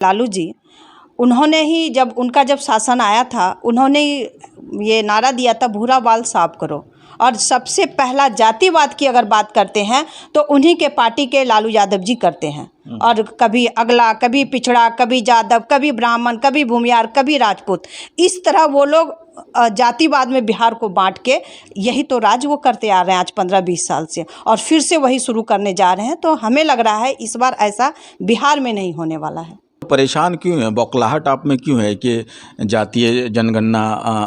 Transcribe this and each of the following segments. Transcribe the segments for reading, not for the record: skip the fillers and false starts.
लालू जी, उन्होंने ही जब शासन आया था, उन्होंने ये नारा दिया था, भूरा बाल साफ करो। और सबसे पहला जातिवाद की अगर बात करते हैं तो उन्हीं के पार्टी के लालू यादव जी करते हैं। और कभी अगला, कभी पिछड़ा, कभी यादव, कभी ब्राह्मण, कभी भूमियार, कभी राजपूत, इस तरह वो लोग जातिवाद में बिहार को बांट के यही तो राज वो करते आ रहे हैं आज 15-20 साल से, और फिर से वही शुरू करने जा रहे हैं। तो हमें लग रहा है इस बार ऐसा बिहार में नहीं होने वाला है। परेशान क्यों है, बौखलाहट आप में क्यों है कि जातीय जनगणना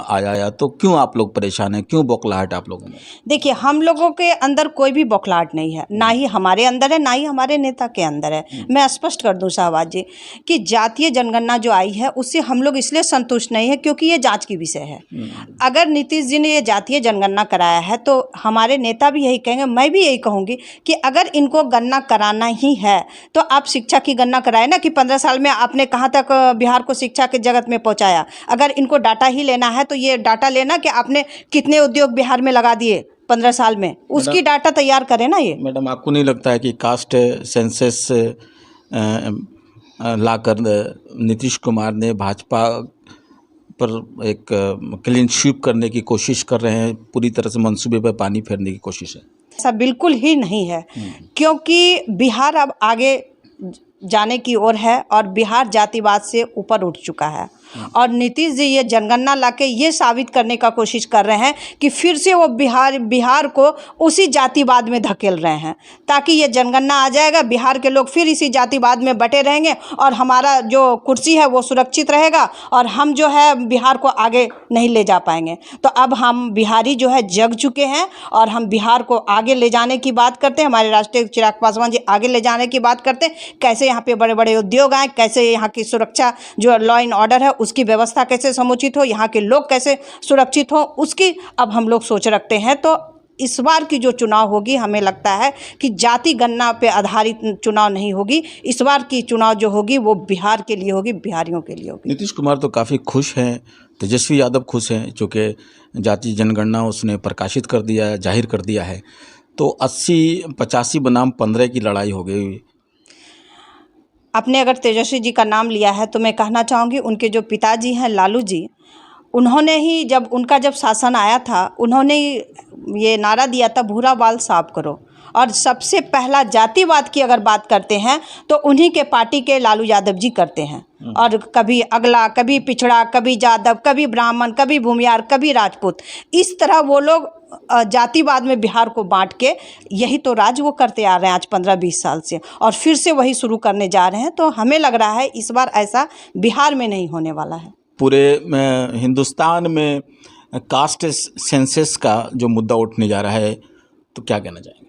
आया, तो क्यों आप लोग परेशान हैं, क्यों बौखलाहट आप लोगों में? देखिए, हम लोगों के अंदर कोई भी बौखलाहट नहीं है, ना ही हमारे अंदर है, ना ही हमारे नेता के अंदर है। मैं स्पष्ट कर दूं शाहबाज जी कि जातीय जनगणना जो आई है उससे हम लोग इसलिए संतुष्ट नहीं है क्योंकि ये जांच की विषय है। अगर नीतीश जी ने ये जातीय जनगणना कराया है तो हमारे नेता भी यही कहेंगे, मैं भी यही कहूँगी कि अगर इनको गणना कराना ही है तो आप शिक्षा की गणना कराए ना, कि 15 साल में आपने कहाँ तक बिहार को शिक्षा के जगत में पहुँचाया। अगर इनको डाटा ही लेना है तो ये डाटा लेना कि आपने कितने उद्योग बिहार में लगा दिए 15 साल में, उसकी डाटा तैयार करें ना। ये मैडम, आपको नहीं लगता है कि कास्ट सेंसस लाकर नीतीश कुमार ने भाजपा पर एक क्लीन स्वीप करने की कोशिश कर रहे हैं, पूरी तरह से मंसूबे पर पानी फेरने की कोशिश है? ऐसा बिल्कुल ही नहीं है, क्योंकि बिहार अब आगे जाने की ओर है और बिहार जातिवाद से ऊपर उठ चुका है। और नीतीश जी ये जनगणना लाके ये साबित करने का कोशिश कर रहे हैं कि फिर से वो बिहार को उसी जातिवाद में धकेल रहे हैं, ताकि ये जनगणना आ जाएगा, बिहार के लोग फिर इसी जातिवाद में बटे रहेंगे और हमारा जो कुर्सी है वो सुरक्षित रहेगा और हम जो है बिहार को आगे नहीं ले जा पाएंगे। तो अब हम बिहारी जो है जग चुके हैं और हम बिहार को आगे ले जाने की बात करते हैं। हमारे राष्ट्रीय चिराग पासवान जी आगे ले जाने की बात करते हैं, कैसे यहाँ पे बड़े बड़े उद्योग आए, कैसे यहाँ की सुरक्षा जो लॉ एंड ऑर्डर है उसकी व्यवस्था कैसे समुचित हो, यहाँ के लोग कैसे सुरक्षित हो, उसकी अब हम लोग सोच रखते हैं। तो इस बार की जो चुनाव होगी, हमें लगता है कि जाति गणना पे आधारित चुनाव नहीं होगी। इस बार की चुनाव जो होगी वो बिहार के लिए होगी, बिहारियों के लिए होगी। नीतीश कुमार तो काफ़ी खुश हैं, तेजस्वी यादव खुश हैं, चूँकि जाति जनगणना उसने प्रकाशित कर दिया है, जाहिर कर दिया है। तो 80-85 बनाम 15 की लड़ाई हो गई। आपने अगर तेजस्वी जी का नाम लिया है तो मैं कहना चाहूँगी, उनके जो पिताजी हैं लालू जी, उन्होंने ही जब शासन आया था, उन्होंने ये नारा दिया था, भूरा बाल साफ करो। और सबसे पहला जातिवाद की अगर बात करते हैं तो उन्हीं के पार्टी के लालू यादव जी करते हैं। और कभी अगला, कभी पिछड़ा, कभी यादव, कभी ब्राह्मण, कभी भूमियार, कभी राजपूत, इस तरह वो लोग जातिवाद में बिहार को बांट के यही तो राज वो करते आ रहे हैं आज 15-20 साल से, और फिर से वही शुरू करने जा रहे हैं। तो हमें लग रहा है इस बार ऐसा बिहार में नहीं होने वाला है। पूरे हिंदुस्तान में कास्ट सेंसस का जो मुद्दा उठने जा रहा है, तो क्या कहना चाहेंगे?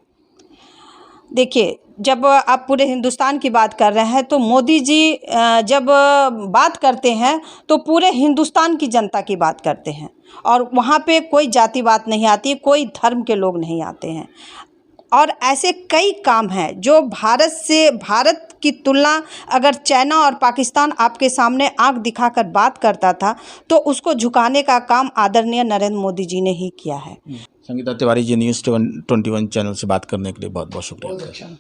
देखिए, जब आप पूरे हिंदुस्तान की बात कर रहे हैं तो मोदी जी जब बात करते हैं तो पूरे हिंदुस्तान की जनता की बात करते हैं, और वहाँ पे कोई जातिवाद नहीं आती है, कोई धर्म के लोग नहीं आते हैं। और ऐसे कई काम हैं जो भारत की तुलना अगर चाइना और पाकिस्तान आपके सामने आंख दिखाकर बात करता था तो उसको झुकाने का काम आदरणीय नरेंद्र मोदी जी ने ही किया है। संगीता तिवारी जी, न्यूज़ 21 चैनल से बात करने के लिए बहुत बहुत शुक्रिया।